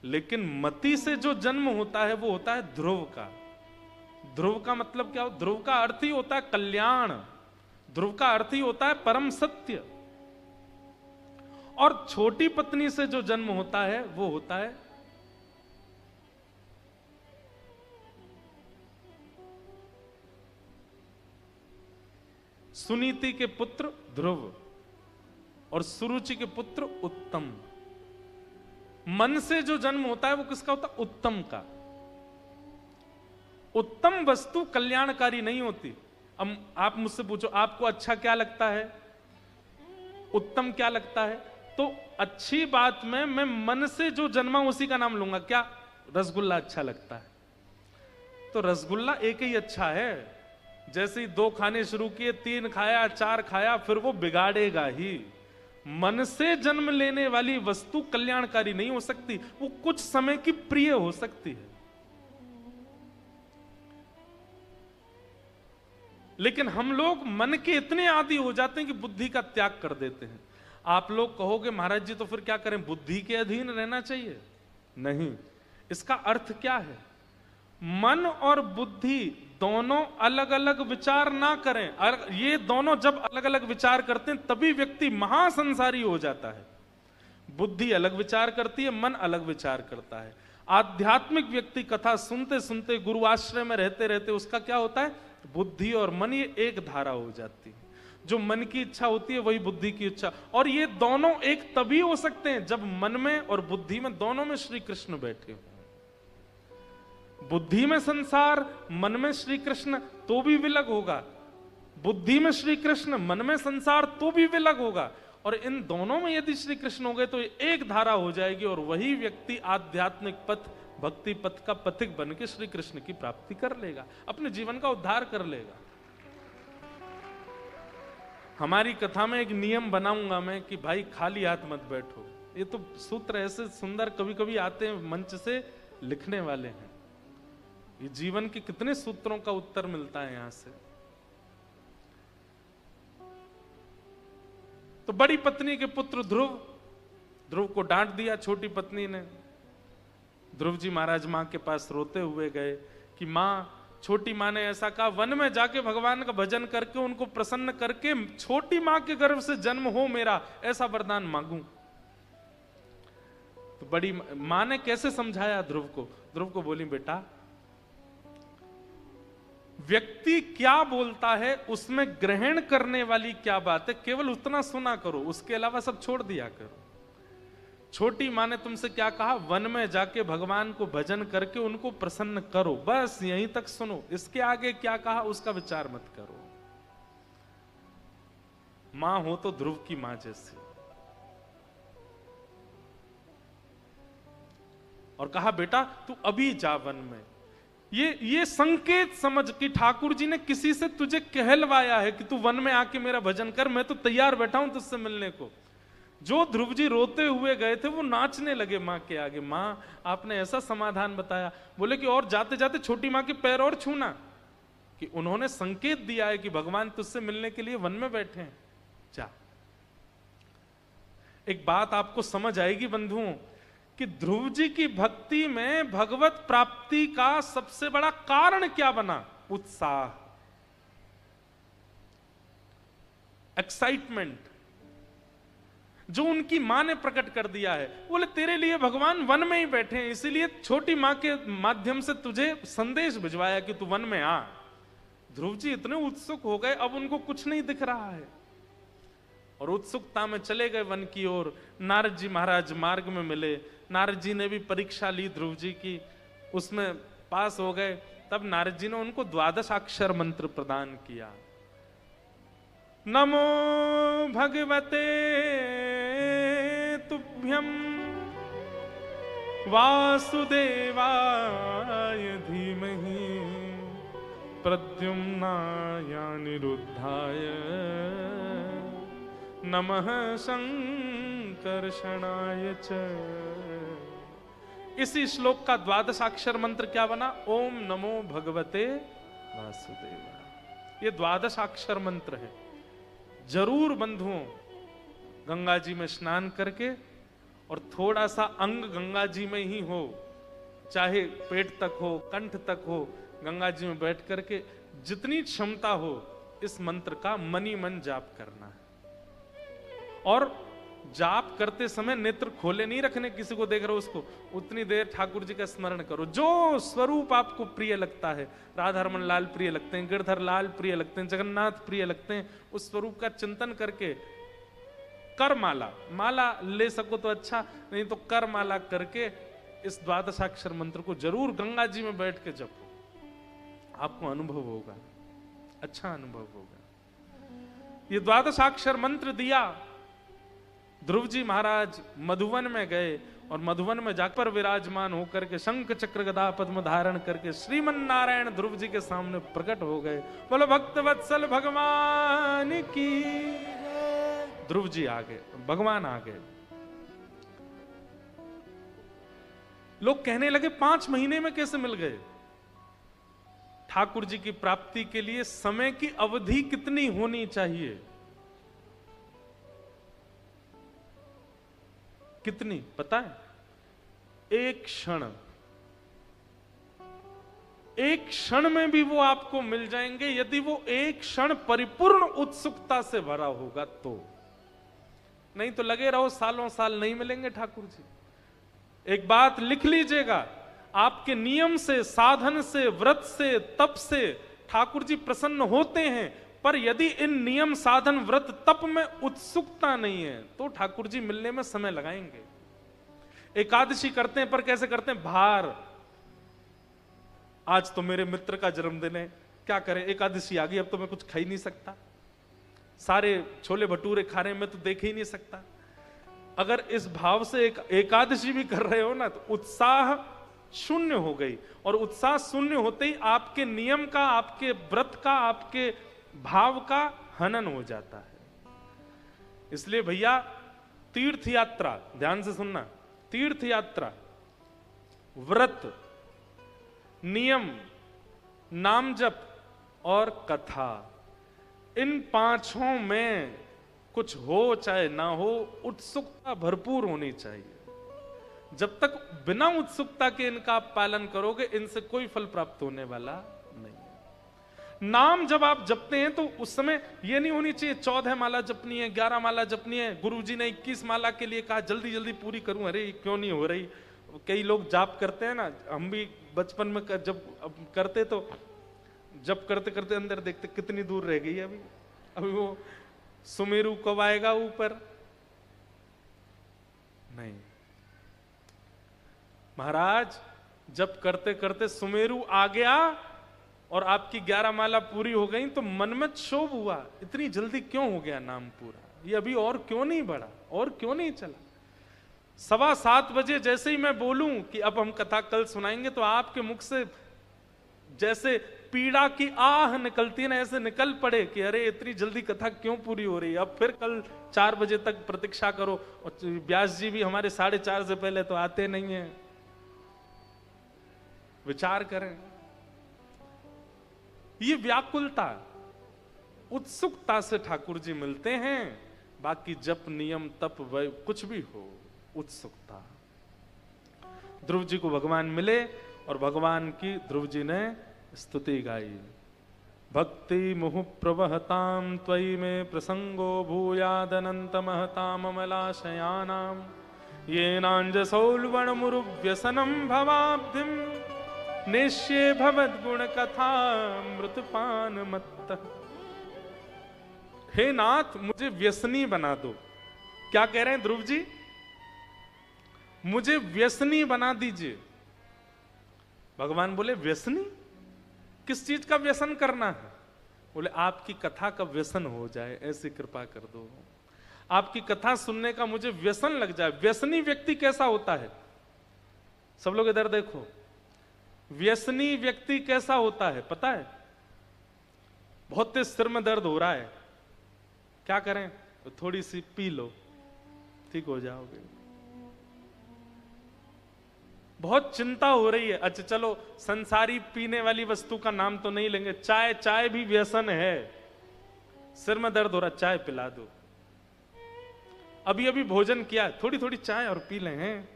लेकिन मति से जो जन्म होता है वो होता है ध्रुव का। ध्रुव का मतलब क्या? ध्रुव का अर्थ ही होता है कल्याण, ध्रुव का अर्थ ही होता है परम सत्य। और छोटी पत्नी से जो जन्म होता है वो होता है सुनीति के पुत्र ध्रुव और सुरुचि के पुत्र उत्तम। मन से जो जन्म होता है वो किसका होता है? उत्तम का। उत्तम वस्तु कल्याणकारी नहीं होती। अब आप मुझसे पूछो आपको अच्छा क्या लगता है, उत्तम क्या लगता है, तो अच्छी बात में मैं मन से जो जन्मा उसी का नाम लूंगा। क्या? रसगुल्ला अच्छा लगता है, तो रसगुल्ला एक ही अच्छा है। जैसे ही 2 खाने शुरू किए, 3 खाया, 4 खाया, फिर वो बिगाड़ेगा ही। मन से जन्म लेने वाली वस्तु कल्याणकारी नहीं हो सकती, वो कुछ समय की प्रिय हो सकती है। लेकिन हम लोग मन के इतने आदी हो जाते हैं कि बुद्धि का त्याग कर देते हैं। आप लोग कहोगे महाराज जी तो फिर क्या करें, बुद्धि के अधीन रहना चाहिए? नहीं। इसका अर्थ क्या है? मन और बुद्धि दोनों अलग अलग विचार ना करें। ये दोनों जब अलग अलग विचार करते हैं तभी व्यक्ति महासंसारी हो जाता है। बुद्धि अलग विचार करती है, मन अलग विचार करता है। आध्यात्मिक व्यक्ति कथा सुनते सुनते, गुरु आश्रय में रहते रहते उसका क्या होता है? बुद्धि और मन ये एक धारा हो जाती है। जो मन की इच्छा होती है वही बुद्धि की इच्छा, और ये दोनों एक तभी हो सकते हैं जब मन में और बुद्धि में, दोनों में श्री कृष्ण बैठे हो। बुद्धि में संसार, मन में श्री कृष्ण, तो भी विलग होगा। बुद्धि में श्री कृष्ण, मन में संसार, तो भी विलग होगा। और इन दोनों में यदि श्री कृष्ण हो गए तो एक धारा हो जाएगी, और वही व्यक्ति आध्यात्मिक पथ, भक्ति पथ का पथिक बन के श्री कृष्ण की प्राप्ति कर लेगा, अपने जीवन का उद्धार कर लेगा। हमारी कथा में एक नियम बनाऊंगा मैं कि भाई खाली हाथ मत बैठो। ये तो सूत्र ऐसे सुंदर कभी कभी आते हैं मंच से लिखने वाले हैं। ये जीवन के कितने सूत्रों का उत्तर मिलता है यहां से। तो बड़ी पत्नी के पुत्र ध्रुव, ध्रुव को डांट दिया छोटी पत्नी ने। ध्रुव जी महाराज मां के पास रोते हुए गए कि मां, छोटी मां ने ऐसा कहा, वन में जाके भगवान का भजन करके उनको प्रसन्न करके छोटी मां के गर्भ से जन्म हो मेरा, ऐसा वरदान मांगू। तो बड़ी मां ने कैसे समझाया ध्रुव को? ध्रुव को बोली, बेटा व्यक्ति क्या बोलता है उसमें ग्रहण करने वाली क्या बात है, केवल उतना सुना करो, उसके अलावा सब छोड़ दिया करो। छोटी मां ने तुमसे क्या कहा? वन में जाके भगवान को भजन करके उनको प्रसन्न करो, बस यहीं तक सुनो। इसके आगे क्या कहा उसका विचार मत करो। मां हो तो ध्रुव की मां जैसी। और कहा, बेटा तू अभी जा वन में। ये संकेत समझ कि ठाकुर जी ने किसी से तुझे कहलवाया है कि तू वन में आके मेरा भजन कर, मैं तो तैयार बैठा हूं तुझसे मिलने को। जो ध्रुव जी रोते हुए गए थे वो नाचने लगे मां के आगे। मां आपने ऐसा समाधान बताया। बोले कि और जाते जाते छोटी मां के पैर और छूना, कि उन्होंने संकेत दिया है कि भगवान तुझसे मिलने के लिए वन में बैठे हैं, जा। एक बात आपको समझ आएगी बंधुओं कि ध्रुव जी की भक्ति में भगवत प्राप्ति का सबसे बड़ा कारण क्या बना? उत्साह, एक्साइटमेंट, जो उनकी मां ने प्रकट कर दिया है। बोले तेरे लिए भगवान वन में ही बैठे हैं, इसीलिए छोटी मां के माध्यम से तुझे संदेश भिजवाया कि तू वन में आ। ध्रुव जी इतने उत्सुक हो गए, अब उनको कुछ नहीं दिख रहा है और उत्सुकता में चले गए वन की ओर। नारद जी महाराज मार्ग में मिले, नारद जी ने भी परीक्षा ली ध्रुव जी की, उसमें पास हो गए। तब नारद जी ने उनको 12 अक्षर मंत्र प्रदान किया। नमो भगवते तुभ्यं वासुदेवाय धीमहि प्रद्युम्नाय अनिरुद्धाय नमः संकर्षणाय च। इसी श्लोक का 12 अक्षर मंत्र क्या बना? ओम नमो भगवते वासुदेवाय। ये 12 अक्षर मंत्र है। जरूर बंधुओं गंगा जी में स्नान करके और थोड़ा सा अंग गंगा जी में ही हो, चाहे पेट तक हो, कंठ तक हो, गंगा जी में बैठ करके जितनी क्षमता हो इस मंत्र का मनी मन जाप करना है। और जाप करते समय नेत्र खोले नहीं रखने, किसी को देख रहे हो उसको, उतनी देर ठाकुर जी का स्मरण करो। जो स्वरूप आपको प्रिय लगता है, राधा रमन लाल प्रिय लगते हैं, गिरधर लाल प्रिय लगते हैं, जगन्नाथ प्रिय लगते हैं, उस स्वरूप का चिंतन करके कर माला, माला ले सको तो अच्छा, नहीं तो कर माला करके इस 12 अक्षर मंत्र को जरूर गंगा जी में बैठ के जपो। आपको अनुभव होगा, अच्छा अनुभव होगा। ये 12 अक्षर मंत्र दिया। ध्रुव जी महाराज मधुवन में गए और मधुवन में जाकर विराजमान होकर के शंख चक्र गदा पद्म धारण करके श्रीमन नारायण ध्रुव जी के सामने प्रकट हो गए। बोलो भक्त वत्सल भगवान की। ध्रुव जी आ गए, भगवान आ गए। लोग कहने लगे 5 महीने में कैसे मिल गए? ठाकुर जी की प्राप्ति के लिए समय की अवधि कितनी होनी चाहिए? कितनी पता है? एक क्षण, एक क्षण में भी वो आपको मिल जाएंगे, यदि वो एक क्षण परिपूर्ण उत्सुकता से भरा होगा तो। नहीं तो लगे रहो सालों साल नहीं मिलेंगे ठाकुर जी। एक बात लिख लीजिएगा, आपके नियम से, साधन से, व्रत से, तप से ठाकुर जी प्रसन्न होते हैं, पर यदि इन नियम, साधन, व्रत, तप में उत्सुकता नहीं है तो ठाकुर जी मिलने में समय लगाएंगे। एकादशी करते हैं पर कैसे करते हैं? भार, आज तो मेरे मित्र का जन्मदिन है, क्या करें, एकादशी आ गई, अब तो मैं कुछ खा ही नहीं सकता, सारे छोले भटूरे खा रहे हैं, मैं तो देख ही नहीं सकता। अगर इस भाव से एकादशी भी कर रहे हो ना तो उत्साह शून्य हो गई, और उत्साह शून्य होते ही आपके नियम का, आपके व्रत का, आपके भाव का हनन हो जाता है। इसलिए भैया तीर्थ यात्रा, ध्यान से सुनना, तीर्थ यात्रा, व्रत, नियम, नाम जप और कथा, इन 5 में कुछ हो चाहे ना हो, उत्सुकता भरपूर होनी चाहिए। जब तक बिना उत्सुकता के इनका आप पालन करोगे, इनसे कोई फल प्राप्त होने वाला नहीं है। नाम जब आप जपते हैं तो उस समय ये नहीं होनी चाहिए 14 माला जपनी है, 11 माला जपनी है, गुरुजी ने 21 माला के लिए कहा, जल्दी जल्दी पूरी करूं, अरे क्यों नहीं हो रही। कई लोग जाप करते हैं ना, हम भी बचपन में जब करते तो जब करते करते अंदर देखते कितनी दूर रह गई है अभी वो सुमेरु कब आएगा ऊपर। नहीं महाराज, जब करते करते सुमेरु आ गया और आपकी 11 माला पूरी हो गई तो मन में क्षोभ हुआ, इतनी जल्दी क्यों हो गया नाम पूरा, ये अभी और क्यों नहीं बढ़ा, और क्यों नहीं चला। 7:15 बजे जैसे ही मैं बोलूं कि अब हम कथा कल सुनाएंगे, तो आपके मुख से जैसे पीड़ा की आह निकलती है ना, ऐसे निकल पड़े कि अरे इतनी जल्दी कथा क्यों पूरी हो रही है, अब फिर कल 4 बजे तक प्रतीक्षा करो। और व्यास जी भी हमारे 4:30 से पहले तो आते नहीं है। विचार करें, ये व्याकुलता, उत्सुकता से ठाकुर जी मिलते हैं बाकी जप नियम तप वह कुछ भी हो, उत्सुकता। ध्रुव जी को भगवान मिले और भगवान की ध्रुव जी ने स्तुति गाई। भक्ति मुहु प्रवहताम त्वयि में प्रसंगो भूयादनंत महताम अमलाशयानाम येनांजसौल्वण मुरुव्यसनम भवाब्धिम निश्ये भवद गुण कथा मृतपान मत्त। हे नाथ, मुझे व्यसनी बना दो। क्या कह रहे हैं ध्रुव जी? मुझे व्यसनी बना दीजिए। भगवान बोले व्यसनी? किस चीज का व्यसन करना है? बोले आपकी कथा का व्यसन हो जाए, ऐसी कृपा कर दो। आपकी कथा सुनने का मुझे व्यसन लग जाए। व्यसनी व्यक्ति कैसा होता है? सब लोग इधर देखो, व्यसनी व्यक्ति कैसा होता है पता है? बहुत तेज सिर में दर्द हो रहा है, क्या करें? तो थोड़ी सी पी लो, ठीक हो जाओगे। बहुत चिंता हो रही है, अच्छा चलो संसारी पीने वाली वस्तु का नाम तो नहीं लेंगे, चाय, चाय भी व्यसन है। सिर में दर्द हो रहा, चाय पिला दो। अभी अभी भोजन किया, थोड़ी थोड़ी चाय और पी लें हैं।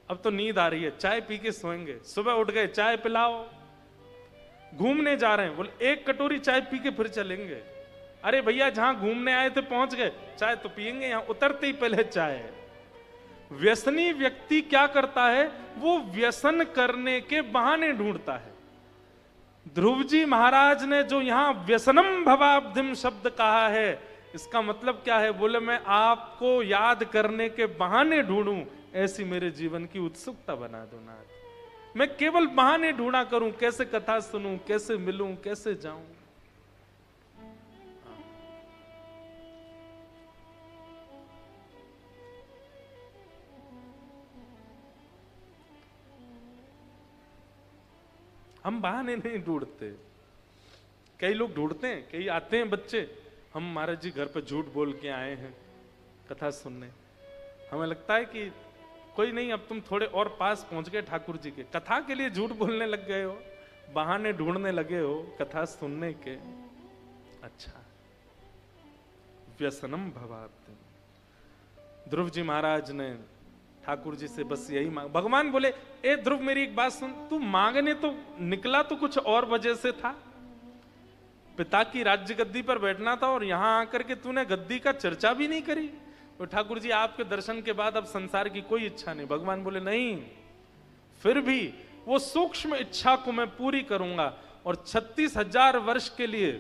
अब तो नींद आ रही है, चाय पी के सोएंगे। सुबह उठ गए, चाय पिलाओ। घूमने जा रहे हैं, बोले एक कटोरी चाय पी के फिर चलेंगे। अरे भैया, जहां घूमने आए थे पहुंच गए, चाय तो पियेंगे, यहां उतरते ही पहले चाय। व्यसनी व्यक्ति क्या करता है? वो व्यसन करने के बहाने ढूंढता है। ध्रुव जी महाराज ने जो यहां व्यसनम भवाब्धिम शब्द कहा है, इसका मतलब क्या है? बोले मैं आपको याद करने के बहाने ढूंढूं, ऐसी मेरे जीवन की उत्सुकता बना दो नाथ। मैं केवल बहाने ढूंढा करूं, कैसे कथा सुनूं, कैसे मिलूं, कैसे जाऊं। हम बहाने नहीं ढूंढते। कई लोग ढूंढते हैं, कई आते हैं बच्चे, हम महाराज जी घर पे झूठ बोल के आए हैं कथा सुनने। हमें लगता है कि कोई नहीं, अब तुम थोड़े और पास पहुंच गए ठाकुर जी के, कथा के लिए झूठ बोलने लग गए हो, बहाने ढूंढने लगे हो कथा सुनने के। अच्छा, व्यसनम भवाब्धिम। ध्रुव जी महाराज ने ठाकुर जी से बस यही मांग। भगवान बोले, ए ध्रुव मेरी एक बात सुन, तू मांगने तो निकला तो कुछ और वजह से था। पिता की राज्य गद्दी पर बैठना था और यहां आकर के तूने गद्दी का चर्चा भी नहीं करी। तो ठाकुर जी आपके दर्शन के बाद अब संसार की कोई इच्छा नहीं। भगवान बोले नहीं, फिर भी वो सूक्ष्म इच्छा को मैं पूरी करूंगा और 36,000 वर्ष के लिए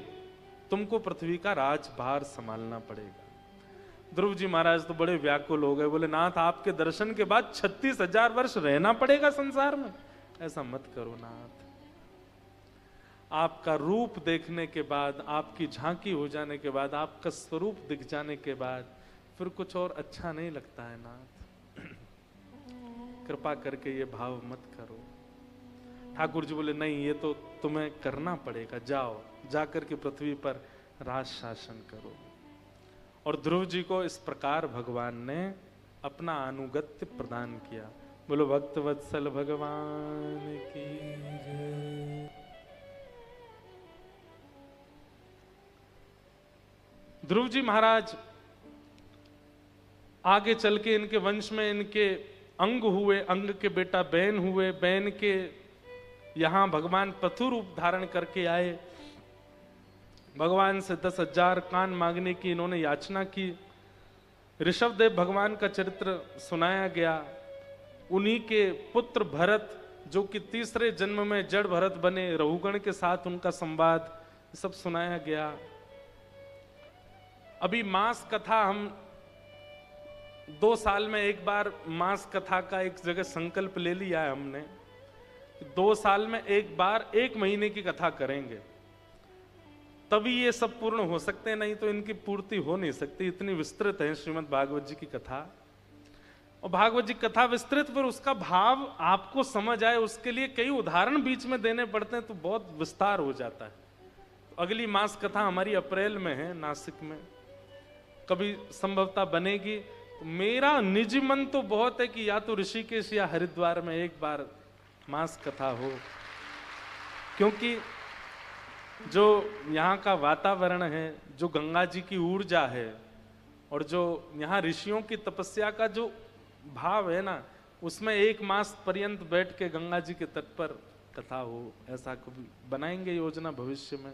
तुमको पृथ्वी का राजभार संभालना पड़ेगा। ध्रुव जी महाराज तो बड़े व्याकुल हो गए, बोले नाथ आपके दर्शन के बाद 36,000 वर्ष रहना पड़ेगा संसार में? ऐसा मत करो नाथ। आपका रूप देखने के बाद, आपकी झांकी हो जाने के बाद, आपका स्वरूप दिख जाने के बाद फिर कुछ और अच्छा नहीं लगता है नाथ। कृपा करके ये भाव मत करो। ठाकुर जी बोले नहीं, ये तो तुम्हें करना पड़ेगा, जाओ, जाकर के पृथ्वी पर राज शासन करो। और ध्रुव जी को इस प्रकार भगवान ने अपना अनुगत्य प्रदान किया। बोलो भक्त वत्सल भगवान की जय। ध्रुव जी महाराज आगे चल के इनके वंश में इनके अंग हुए, अंग के बेटा बैन हुए, बैन के यहां भगवान पथु रूप धारण करके आए। भगवान से 10,000 कान मांगने की इन्होंने याचना की। ऋषभदेव भगवान का चरित्र सुनाया गया। उन्हीं के पुत्र भरत, जो कि तीसरे जन्म में जड़ भरत बने, रघुगण के साथ उनका संवाद सब सुनाया गया। अभी मास कथा हम 2 साल में एक बार मास कथा का एक जगह संकल्प ले लिया है हमने। 2 साल में एक बार 1 महीने की कथा करेंगे, तभी ये सब पूर्ण हो सकते हैं, नहीं तो इनकी पूर्ति हो नहीं सकती। इतनी विस्तृत है श्रीमद् भागवत जी की कथा। और भागवत जी कथा विस्तृत, पर उसका भाव आपको समझ आए उसके लिए कई उदाहरण बीच में देने पड़ते हैं, तो बहुत विस्तार हो जाता है। तो अगली मास कथा हमारी अप्रैल में है नासिक में, कभी संभवतः बनेगी। तो मेरा निजी मन तो बहुत है कि या तो ऋषिकेश या हरिद्वार में एक बार मास कथा हो, क्योंकि जो यहाँ का वातावरण है, जो गंगा जी की ऊर्जा है, और जो यहाँ ऋषियों की तपस्या का जो भाव है ना, उसमें 1 मास पर्यंत बैठ के गंगा जी के तट पर कथा हो, ऐसा कभी बनाएंगे योजना भविष्य में।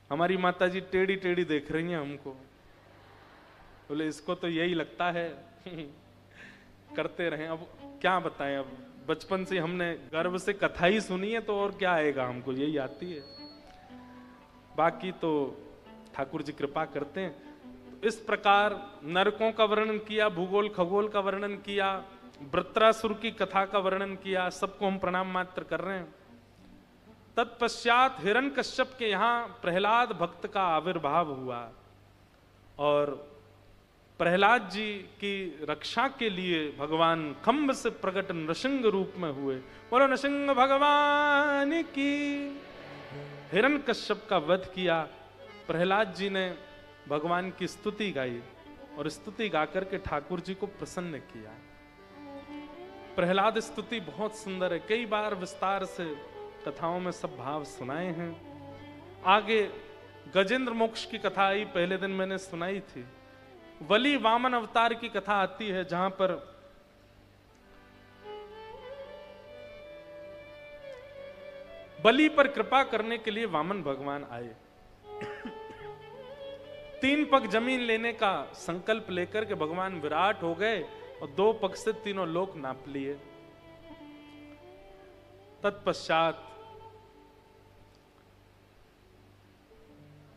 हमारी माता जी टेढ़ी टेढ़ी देख रही हैं हमको, बोले इसको तो यही लगता है करते रहे। अब क्या बताएं, अब बचपन से हमने गर्व से कथा ही सुनी है, तो और क्या आएगा, हमको यही आती है। बाकी तो ठाकुर जी कृपा करते हैं। तो इस प्रकार नरकों का वर्णन किया, भूगोल खगोल का वर्णन किया, वृत्रासुर की कथा का वर्णन किया, सबको हम प्रणाम मात्र कर रहे हैं। तत्पश्चात हिरण्यकश्यप के यहाँ प्रहलाद भक्त का आविर्भाव हुआ और प्रहलाद जी की रक्षा के लिए भगवान खम्भ से प्रकट नृसिंह रूप में हुए। बोलो नृसिंह भगवान की। हिरण्यकश्यप का वध किया। प्रहलाद जी ने भगवान की स्तुति गाई और स्तुति गाकर के ठाकुर जी को प्रसन्न किया। प्रहलाद स्तुति बहुत सुंदर है, कई बार विस्तार से कथाओं में सब भाव सुनाए हैं। आगे गजेंद्र मोक्ष की कथा आई, पहले दिन मैंने सुनाई थी। बलि वामन अवतार की कथा आती है, जहां पर बलि पर कृपा करने के लिए वामन भगवान आए। 3 पग जमीन लेने का संकल्प लेकर के भगवान विराट हो गए और 2 पग से तीनों लोक नाप लिए। तत्पश्चात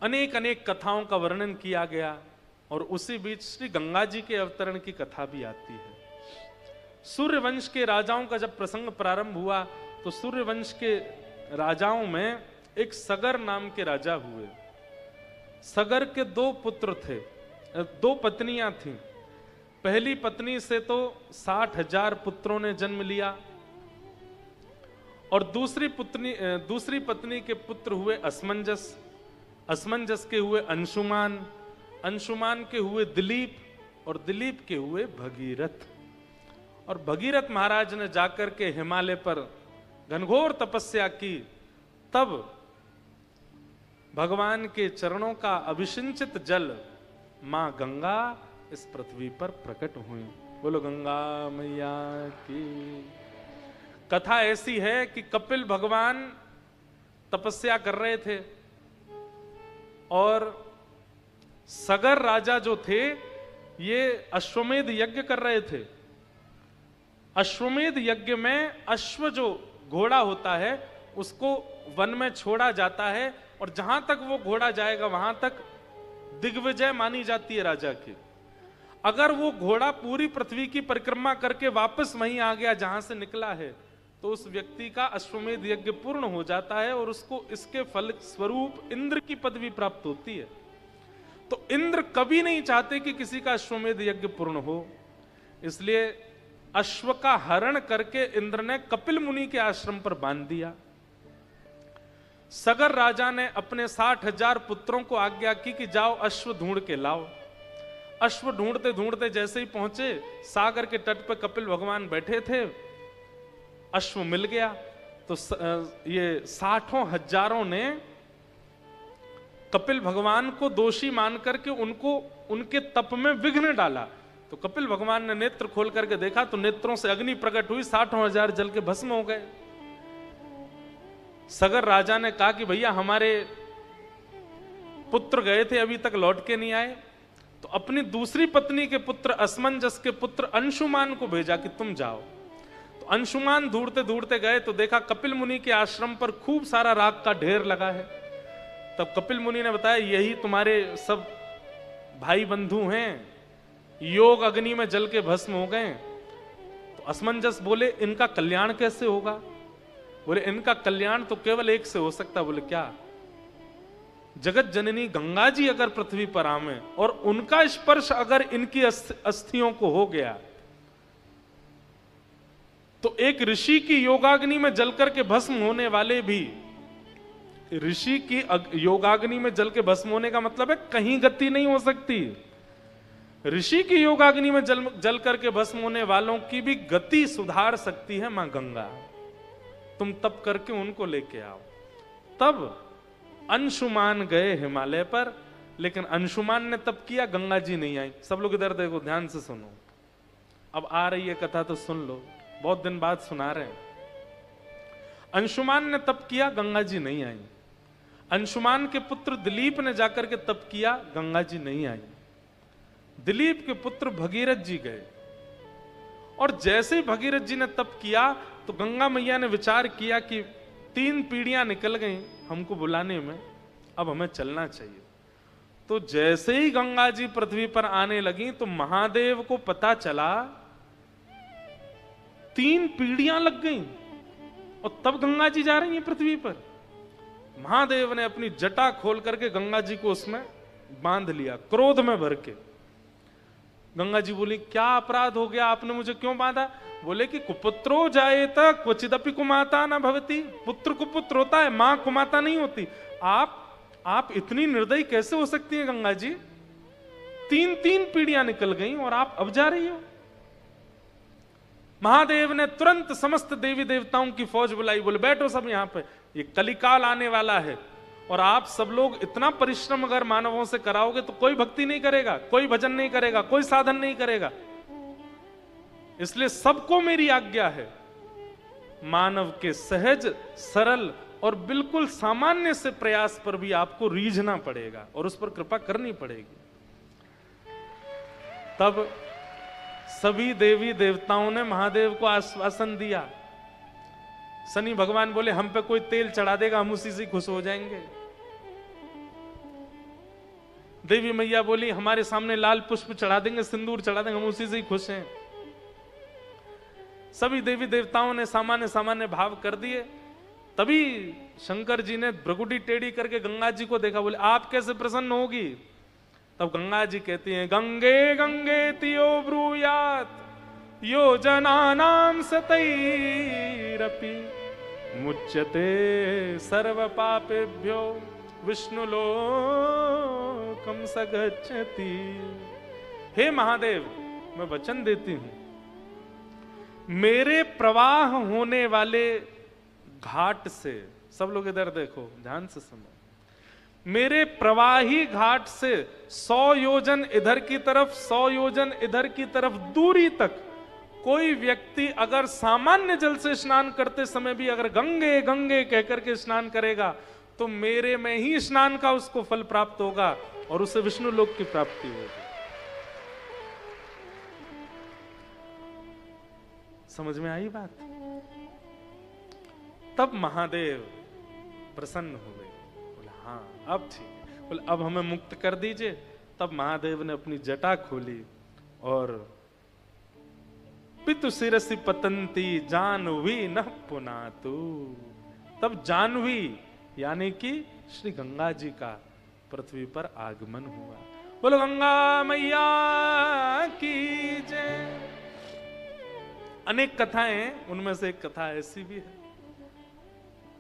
अनेक अनेक कथाओं का वर्णन किया गया और उसी बीच श्री गंगा जी के अवतरण की कथा भी आती है। सूर्यवंश के राजाओं का जब प्रसंग प्रारंभ हुआ तो सूर्यवंश के राजाओं में एक सगर नाम के राजा हुए। सगर के 2 पुत्र थे, 2 पत्नियां थीं। पहली पत्नी से तो 60,000 पुत्रों ने जन्म लिया और दूसरी पत्नी के पुत्र हुए असमंजस, असमंजस के हुए अंशुमान, अंशुमान के हुए दिलीप और दिलीप के हुए भगीरथ। और भगीरथ महाराज ने जाकर के हिमालय पर घनघोर तपस्या की, तब भगवान के चरणों का अभिषिंचित जल मां गंगा इस पृथ्वी पर प्रकट हुई। बोलो गंगा मैया की। कथा ऐसी है कि कपिल भगवान तपस्या कर रहे थे और सगर राजा जो थे ये अश्वमेध यज्ञ कर रहे थे। अश्वमेध यज्ञ में अश्व जो घोड़ा होता है उसको वन में छोड़ा जाता है और जहां तक वो घोड़ा जाएगा वहां तक दिग्विजय मानी जाती है राजा की। अगर वो घोड़ा पूरी पृथ्वी की परिक्रमा करके वापस वहीं आ गया जहां से निकला है तो उस व्यक्ति का अश्वमेध यज्ञ पूर्ण हो जाता है और उसको इसके फल स्वरूप इंद्र की पदवी प्राप्त होती है। तो इंद्र कभी नहीं चाहते कि किसी का अश्वमेध यज्ञ पूर्ण हो, इसलिए अश्व का हरण करके इंद्र ने कपिल मुनि के आश्रम पर बांध दिया। सगर राजा ने अपने 60,000 पुत्रों को आज्ञा की कि जाओ अश्व ढूंढ के लाओ। अश्व ढूंढते ढूंढते जैसे ही पहुंचे सागर के तट पर कपिल भगवान बैठे थे, अश्व मिल गया। तो ये 60,000 ने कपिल भगवान को दोषी मान करके उनको उनके तप में विघ्न डाला। तो कपिल भगवान ने नेत्र खोल करके देखा तो नेत्रों से अग्नि प्रकट हुई, 60,000 जल के भस्म हो गए। सगर राजा ने कहा कि भैया हमारे पुत्र गए थे अभी तक लौट के नहीं आए। तो अपनी दूसरी पत्नी के पुत्र असमंजस के पुत्र अंशुमान को भेजा कि तुम जाओ। तो अंशुमान ढूंढते ढूंढते गए तो देखा कपिल मुनि के आश्रम पर खूब सारा राख का ढेर लगा है। तब कपिल मुनि ने बताया यही तुम्हारे सब भाई बंधु हैं, योग अग्नि में जल के भस्म हो गए। तो असमंजस बोले इनका कल्याण कैसे होगा? बोले इनका कल्याण तो केवल एक से हो सकता। बोले क्या? जगत जननी गंगा जी अगर पृथ्वी पर आवे और उनका स्पर्श अगर इनकी अस्थियों को हो गया तो एक ऋषि की योगाग्नि में जलकर के भस्म होने वाले भी, ऋषि की योगाग्नि में जल के भस्म होने का मतलब है कहीं गति नहीं हो सकती। ऋषि की योगाग्नि में जल करके भस्म होने वालों की भी गति सुधार सकती है मां गंगा। तुम तप करके उनको लेके आओ। तब अंशुमान गए हिमालय पर, लेकिन अंशुमान ने तप किया, गंगा जी नहीं आई। सब लोग इधर देखो, ध्यान से सुनो। अब आ रही है कथा तो सुन लो, बहुत दिन बाद सुना रहे हैं। अंशुमान ने तप किया, गंगा जी नहीं आई। अंशुमान के पुत्र दिलीप ने जाकर के तप किया, गंगा जी नहीं आई। दिलीप के पुत्र भगीरथ जी गए, और जैसे ही भगीरथ जी ने तप किया तो गंगा मैया ने विचार किया कि 3 पीढ़ियां निकल गई हमको बुलाने में, अब हमें चलना चाहिए। तो जैसे ही गंगा जी पृथ्वी पर आने लगी तो महादेव को पता चला 3 पीढ़ियां लग गई, और तब गंगा जी जा रही हैं पृथ्वी पर। महादेव ने अपनी जटा खोल करके गंगा जी को उसमें बांध लिया, क्रोध में भर के। गंगा जी बोली, क्या अपराध हो गया, आपने मुझे क्यों बांधा? बोले कि कुपुत्रो जायेत क्वचिदपि कुमाता न भवति। पुत्र कुपुत्र होता है, मां कुमाता नहीं होती। आप इतनी निर्दयी कैसे हो सकती हैं गंगा जी? 3 पीढ़ियां निकल गई और आप अब जा रही हो। महादेव ने तुरंत समस्त देवी देवताओं की फौज बुलाई, बोले बैठो सब यहां पे, ये कलिकाल आने वाला है, और आप सब लोग इतना परिश्रम अगर मानवों से कराओगे तो कोई भक्ति नहीं करेगा, कोई भजन नहीं करेगा, कोई साधन नहीं करेगा। इसलिए सबको मेरी आज्ञा है, मानव के सहज, सरल और बिल्कुल सामान्य से प्रयास पर भी आपको रीझना पड़ेगा और उस पर कृपा करनी पड़ेगी। तब सभी देवी देवताओं ने महादेव को आश्वासन दिया। शनि भगवान बोले, हम पे कोई तेल चढ़ा देगा, हम उसी से खुश हो जाएंगे। देवी मैया बोली, हमारे सामने लाल पुष्प चढ़ा देंगे, सिंदूर चढ़ा देंगे, हम उसी से ही खुश हैं। सभी देवी देवताओं ने सामान्य सामान्य भाव कर दिए। तभी शंकर जी ने भ्रकुटी टेढ़ी करके गंगा जी को देखा, बोले आप कैसे प्रसन्न होगी? तब गंगा जी कहती हैं, गंगे गंगे तियो ब्रूयात योजनानां सतैरपि मुच्यते सर्व पापेभ्यो विष्णुलोकम स गच्छति। हे महादेव, मैं वचन देती हूं, मेरे प्रवाह होने वाले घाट से, सब लोग इधर देखो, ध्यान से सुनो, मेरे प्रवाही घाट से 100 योजन इधर की तरफ, 100 योजन इधर की तरफ दूरी तक कोई व्यक्ति अगर सामान्य जल से स्नान करते समय भी अगर गंगे गंगे कहकर के स्नान करेगा तो मेरे में ही स्नान का उसको फल प्राप्त होगा और उसे विष्णु लोक की प्राप्ति होगी। समझ में आई बात? तब महादेव प्रसन्न हो गए, बोले हाँ अब ठीक है, बोले अब हमें मुक्त कर दीजिए। तब महादेव ने अपनी जटा खोली और पितु शिरसि पतंती जानवी न पुनातु। तब जानवी यानी कि श्री गंगा जी का पृथ्वी पर आगमन हुआ। बोलो गंगा मैया की जय। अनेक कथाएं, उनमें से एक कथा ऐसी भी है,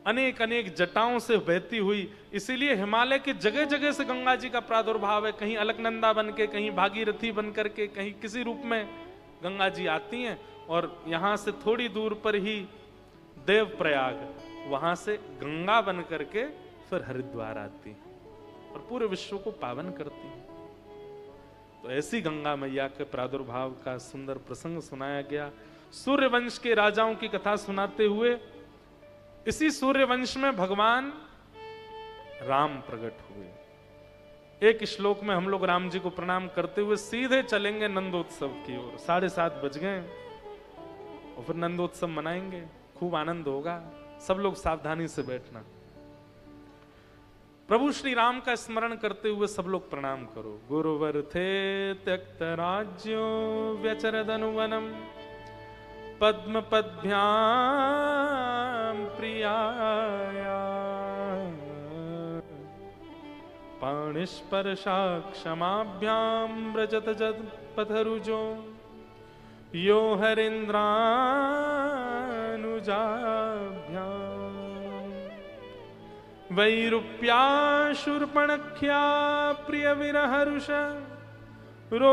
अनेक अनेक जटाओं से बहती हुई, इसीलिए हिमालय के जगह जगह से गंगा जी का प्रादुर्भाव है। कहीं अलकनंदा बन के, कहीं भागीरथी बन करके, कहीं किसी रूप में गंगा जी आती हैं। और यहां से थोड़ी दूर पर ही देवप्रयाग, वहां से गंगा बन करके फिर हरिद्वार आती हैं और पूरे विश्व को पावन करती हैं। तो ऐसी गंगा मैया के प्रादुर्भाव का सुंदर प्रसंग सुनाया गया। सूर्यवंश के राजाओं की कथा सुनाते हुए इसी सूर्यवंश में भगवान राम प्रकट हुए। एक श्लोक में हम लोग राम जी को प्रणाम करते हुए सीधे चलेंगे नंदोत्सव की ओर। 7:30 बज गए और फिर नंदोत्सव मनाएंगे, खूब आनंद होगा। सब लोग सावधानी से बैठना। प्रभु श्री राम का स्मरण करते हुए सब लोग प्रणाम करो। गुरुवर थे त्यक्त राज्यो व्यचरदनुवनम पद्म पद्भ्याम प्रियाया पाणिस्पर्शा क्षमाभ्याम व्रजत जद पथरुजो यो हरिन्द्रानुजाभ्याम वैरूप्या शूर्पणख्या प्रिय विरहरुष रो